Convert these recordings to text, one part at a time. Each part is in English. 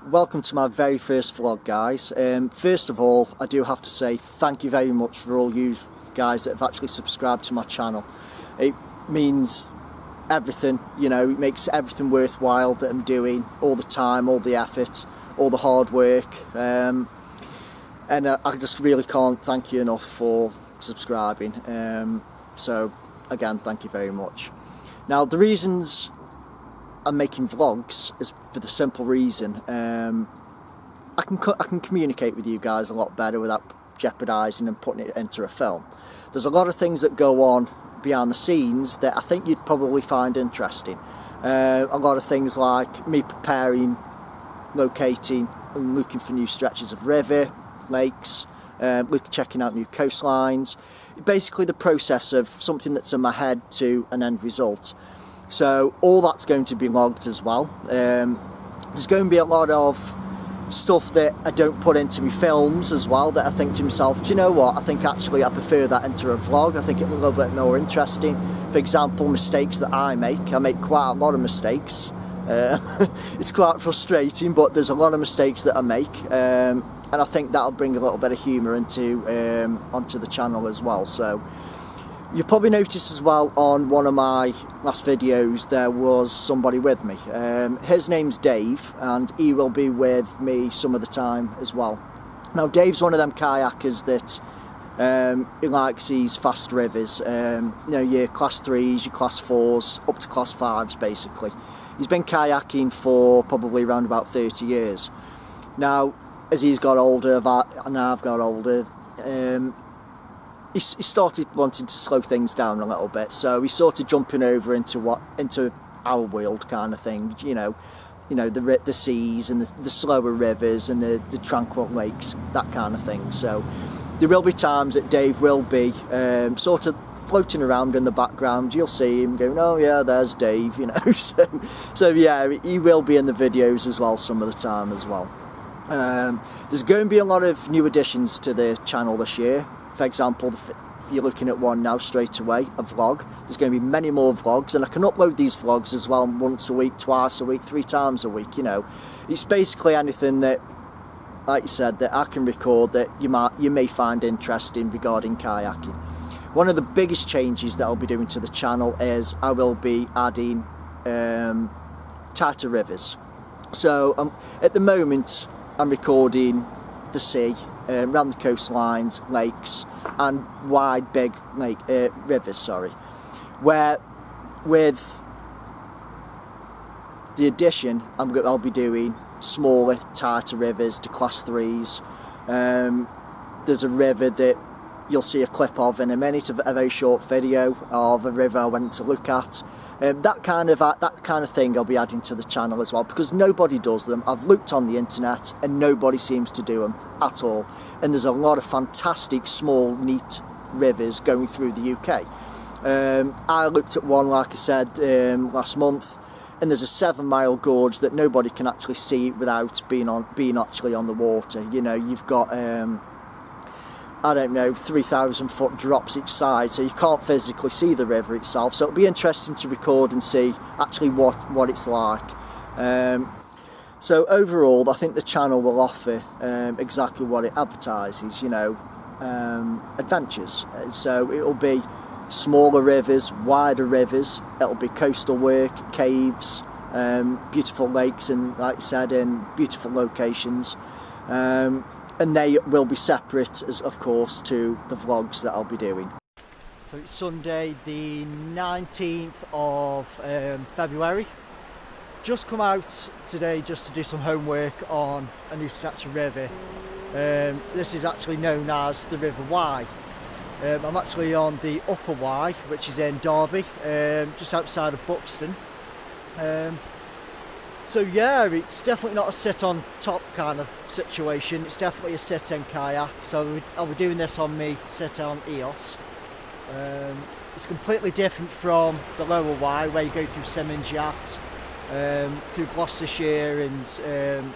Welcome to my very first vlog, guys. First of all, I do have to say thank you very much for all you guys that have actually subscribed to my channel. It means everything, you know, it makes everything worthwhile that I'm doing, all the time, all the effort, all the hard work, and I just really can't thank you enough for subscribing. So again, thank you very much. Now, the reasons I'm making vlogs is for the simple reason I can communicate with you guys a lot better without jeopardising and putting it into a film. There's a lot of things that go on behind the scenes that I think you'd probably find interesting. A lot of things like me preparing, locating and looking for new stretches of river, lakes, checking out new coastlines. Basically the process of something that's in my head to an end result. So all that's going to be logged as well. There's going to be a lot of stuff that I don't put into my films as well, that I think to myself, do you know what, I think actually I prefer that into a vlog. I think it's a little bit more interesting. For example, mistakes that I make quite a lot of mistakes. It's quite frustrating, but there's a lot of mistakes that I make, and I think that'll bring a little bit of humour into onto the channel as well. So you probably noticed as well on one of my last videos there was somebody with me. His name's Dave, and he will be with me some of the time as well. Now, Dave's one of them kayakers that he likes these fast rivers, you know, your class 3s, your class 4s, up to class 5s basically. He's been kayaking for probably around about 30 years. Now, as he's got older and I've got older, he started wanting to slow things down a little bit, so he's sort of jumping over into our world kind of thing. You know the seas and the slower rivers and the tranquil lakes, that kind of thing. So there will be times that Dave will be sort of floating around in the background. You'll see him going, oh yeah, there's Dave, you know. so yeah, he will be in the videos as well some of the time as well. There's going to be a lot of new additions to the channel this year. For example, you're looking at one now straight away, a vlog. There's going to be many more vlogs, and I can upload these vlogs as well once a week, twice a week, 3 times a week, you know. It's basically anything that, like you said, that I can record that you may find interesting regarding kayaking. One of the biggest changes that I'll be doing to the channel is I will be adding tighter rivers. So at the moment I'm recording the sea, around the coastlines, lakes and wide big rivers, sorry, where with the addition I'll be doing smaller, tighter rivers to class 3s. There's a river that you'll see a clip of in a minute, a very short video of a river I went to look at. That kind of thing I'll be adding to the channel as well, because nobody does them. I've looked on the internet and nobody seems to do them at all. And there's a lot of fantastic small neat rivers going through the UK. I looked at one, like I said, last month, and there's a 7-mile gorge that nobody can actually see without being actually on the water. You know, you've got I don't know, 3,000 foot drops each side, so you can't physically see the river itself. So it'll be interesting to record and see actually what it's like. So overall, I think the channel will offer exactly what it advertises, you know, adventures. So it'll be smaller rivers, wider rivers, it'll be coastal work, caves, beautiful lakes, and like I said, in beautiful locations. And they will be separate, as of course, to the vlogs that I'll be doing. So it's Sunday the 19th of February. Just come out today just to do some homework on a new stretch of river. This is actually known as the River Wye. I'm actually on the Upper Wye, which is in Derby, just outside of Buxton. So yeah, it's definitely not a sit on top kind of situation. It's definitely a sit in kayak. So I'll be doing this on me sit on EOS. It's completely different from the Lower Wye, where you go through Simmons Yacht, through Gloucestershire and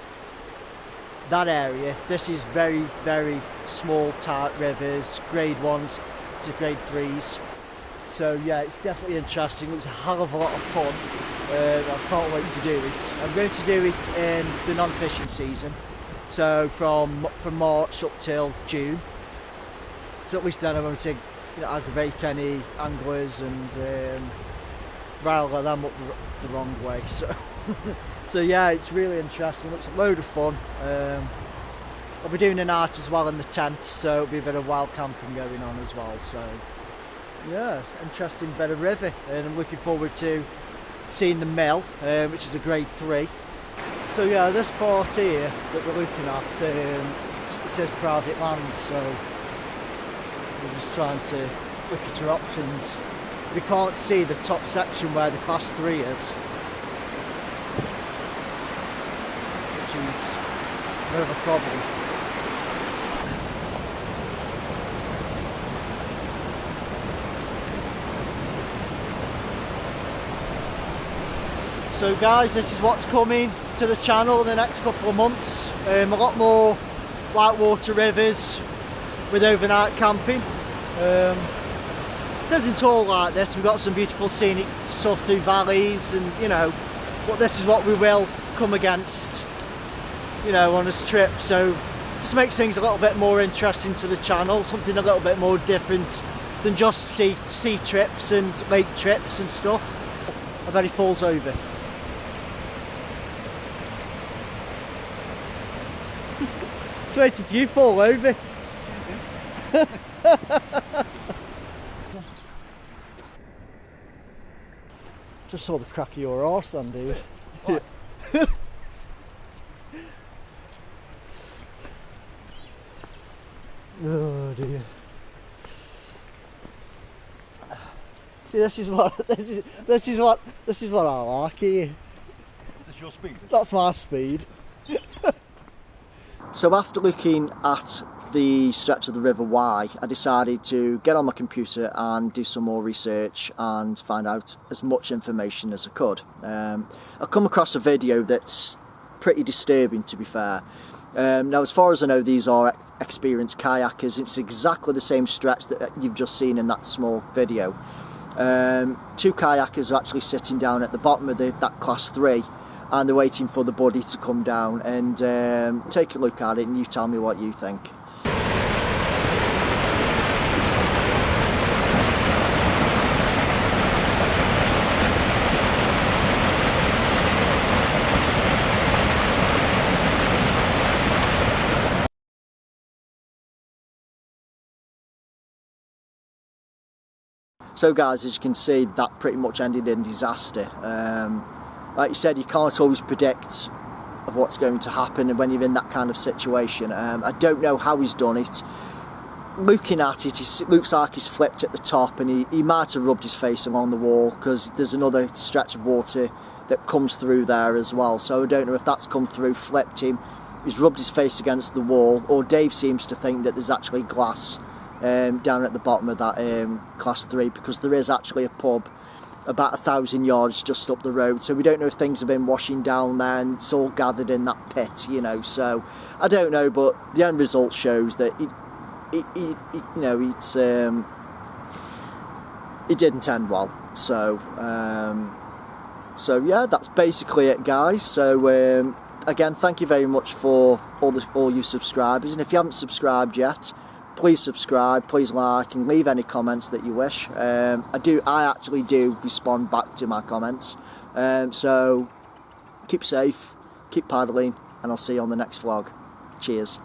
that area. This is very, very small, tight rivers, grade 1s to grade 3s. So yeah, it's definitely interesting. It was a hell of a lot of fun. I can't wait to do it. I'm going to do it in the non-fishing season, so from March up till June. So at least then I won't aggravate any anglers and rile them up the wrong way. So yeah, it's really interesting. It's a load of fun. I'll be doing a night as well in the tent, so it'll be a bit of wild camping going on as well. So yeah, interesting bit of river, and I'm looking forward to seeing the mill, which is a grade 3. So yeah, this part here that we're looking at, it is private land, so we're just trying to look at our options. We can't see the top section where the class 3 is, which is a bit of a problem. So guys, this is what's coming to the channel in the next couple of months. A lot more whitewater rivers with overnight camping. It isn't all like this. We've got some beautiful scenic stuff through valleys, and you know, but this is what we will come against, you know, on this trip. So just makes things a little bit more interesting to the channel, something a little bit more different than just sea trips and lake trips and stuff. I bet he falls over. It's waiting for you to fall over. Just saw the crack of your arse then, dude. What? Oh dear. See, this is what I like here. That's your speed? That's my speed. So after looking at the stretch of the River Wye, I decided to get on my computer and do some more research and find out as much information as I could. I've come across a video that's pretty disturbing, to be fair. Now, as far as I know, these are experienced kayakers. It's exactly the same stretch that you've just seen in that small video. 2 kayakers are actually sitting down at the bottom of that class 3, and they're waiting for the buddy to come down and take a look at it, and you tell me what you think. So guys, as you can see, that pretty much ended in disaster. Like you said, you can't always predict of what's going to happen when you're in that kind of situation. I don't know how he's done it. Looking at it, it looks like he's flipped at the top, and he might have rubbed his face along the wall, because there's another stretch of water that comes through there as well. So I don't know if that's come through, flipped him, he's rubbed his face against the wall, or Dave seems to think that there's actually glass down at the bottom of that class 3, because there is actually a pub about 1,000 yards just up the road, so we don't know if things have been washing down there and it's all gathered in that pit, you know. So I don't know, but the end result shows that it didn't end well. So so yeah, that's basically it, guys. So again, thank you very much for all you subscribers, and if you haven't subscribed yet, please subscribe, please like, and leave any comments that you wish. I actually do respond back to my comments. So keep safe, keep paddling, and I'll see you on the next vlog. Cheers.